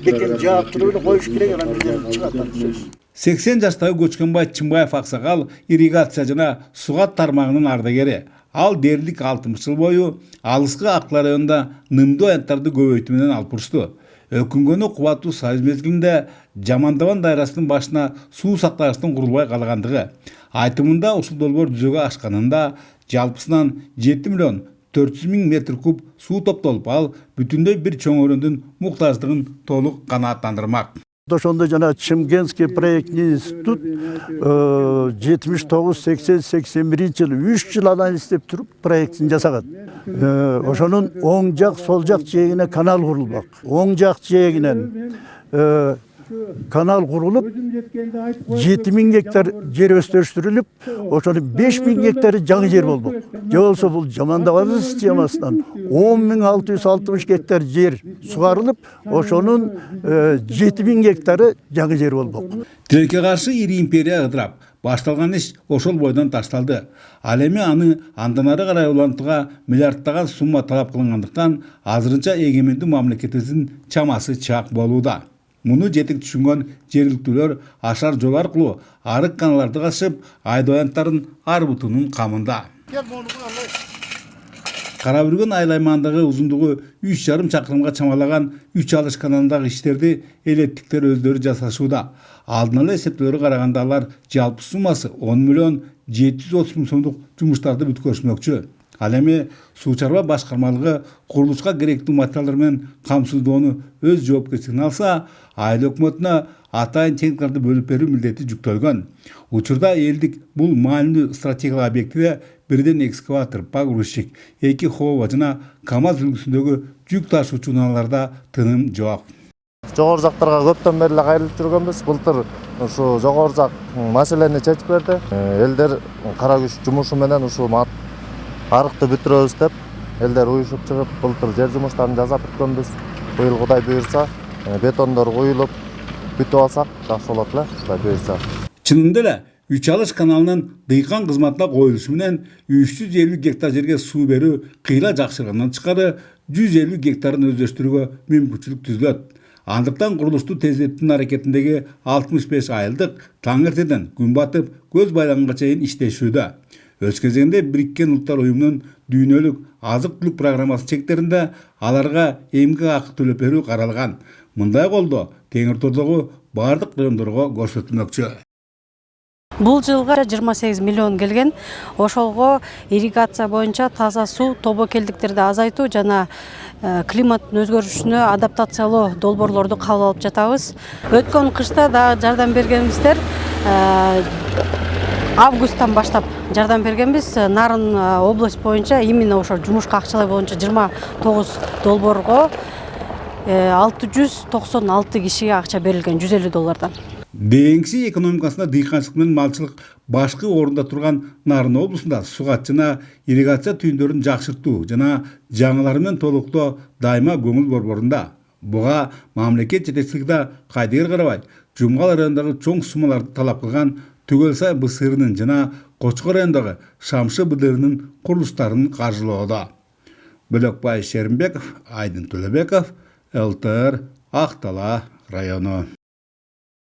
бекен жаап туруп эле коюш керек, анан бизден чыгат сөз. 80 жаштагы Көчкөнбай Чымбаев аксакал ирригация жана сугат тармагынын ардагери. Ал дээрлик 60 жыл бою алыскы Акла районунда нымдуу аянттарды көбөйтүү менен алып урушту. Өкүнгөнү кубаттуу союз мезгилинде Жамандабан дайрасынын башына суу сактагычтын курулбай калгандыгы. Айтымында ушул долбоор жүзөгө ашканында жалпысынан 7 миллион 400 миң метр куб суу топтолуп, ал бүтүндөй бир чоң өрөөндүн муктаждыгын толук канааттандырмак. Ошондо жана Чымкентский проектный институт 79-80-81 жылы 3 жыл анализ издеп туруп проектин жасаган. Ошонун оң жак, сол жак жээгине канал курулмак. Оң жак жээгинен канал курулуп 7000 гектар жер өстөрүштүрүлүп, ошонун 5000 гектары жаңы жер болмок. Же болсо бул Жамандабан системасынан 10660 гектар жер сугарылып, ошонун 7000 гектары жаңы жер болмок. Тилекке каршы ири империя ыдырап, башталган иш ошол бойдон ташталды. Ал эми аны андан ары карай улантууга миллиарддаган сумма талап кылынгандыктан азырынча эгемендүү мамлекетибиздин чамасы чак болууда. Муну жетик түшүнгөн жергиликтүүлөр ашар жол аркылуу арык каналарды кашып, айдоо аянттарын арбытуунун камында. Кара бүргөн айыл аймагындагы узундугу 3,5 чакырымга чамалаган 3 алыш каналындагы иштерди элеттиктер өздөрү жасашууда. Алдын ала эсептөөлөргө караганда алар жалпы суммасы 10 миллион 730 миң сомдук жумуштарды бүткөрүшмөкчү. Ал эми суу чарба башкармалыгы курулушка керектүү материалдар менен камсыздоону өз жоопкерчилигине алса, айыл өкмөтүнө атайын техникаларды бөлүп берүү милдети жүктөлгөн. Учурда элдик бул маанилүү стратегиялык объектиде бирден экскаватор, погрузчик, 2 хова жана КАМАЗ үлгүсүндөгү жүк ташуучу унааларда тыным жок. Жогору жактарга көптөн бери кайрылып жүргөнбүз. Былтыр ушу жогору жак маселени чечип берди. Элдер кара күч жумушу менен ушу арыкты бүтүрөбүз деп элдер уюшуп чыгып, былтыр жер жумуштарын жасап бүткөнбүз. Быйыл Кудай буйрса, бетондор куюлуп бүтүп алсак жакшы болот эле, Кудай буйрса. Чынында эле 3 алыш каналынын дыйкан кызматына коюлушу менен 350 гектар жерге суу берүү кыйла жакшыргандан тышкары 150 гектарын өздөштүрүүгө мүмкүнчүлүк түзүлөт. Андыктан курулушту тездетүүнүн аракетиндеги 65 айылдык таң эртеден күн батып көз байлаганга чейин иштешүүдө. Өз кезегинде Бириккен Улуттар Уюмунун дүйнөлүк азык-түлүк программасы чектеринде аларга эмгек акы төлөп берүү каралган. Мындай колдоо Теңир Тордогу бардык райондорго көрсөтүлмөкчү. Бул жылга 28 миллион келген. Ошолго ирригация боюнча таза суу, тобокелдиктерди азайтуу жана климаттын өзгөрүшүнө адаптациялоо долбоорлорду кабыл алып жатабыз. Өткөн кышта да жардам бергенбиздер. Августтан баштап жардам бергенбиз. Нарын область боюнча именно ошо жумушка акчалай боюнча 29 долбоорго 696 кишиге акча берилген, $150. Деңси экономикасында дыйканчылык менен малчылык башкы орунда турган Нарын облусунда сугат жана ирригация түйүндөрүн жакшыртуу жана жаңылары менен толуктоо дайыма көңүл борборунда. Буга мамлекет жетекчилиги да кайдыгер карабай, Жумгал районундагы чоң суммаларды талап кылган Түгөлсай БСРынын жана Кочкор районундагы Шамшы БДРынын курулуштарын каржылоодо. Бөлөкбай Шеримбеков, Айдын Төлөбеков, ЛТР, Ак Дала району.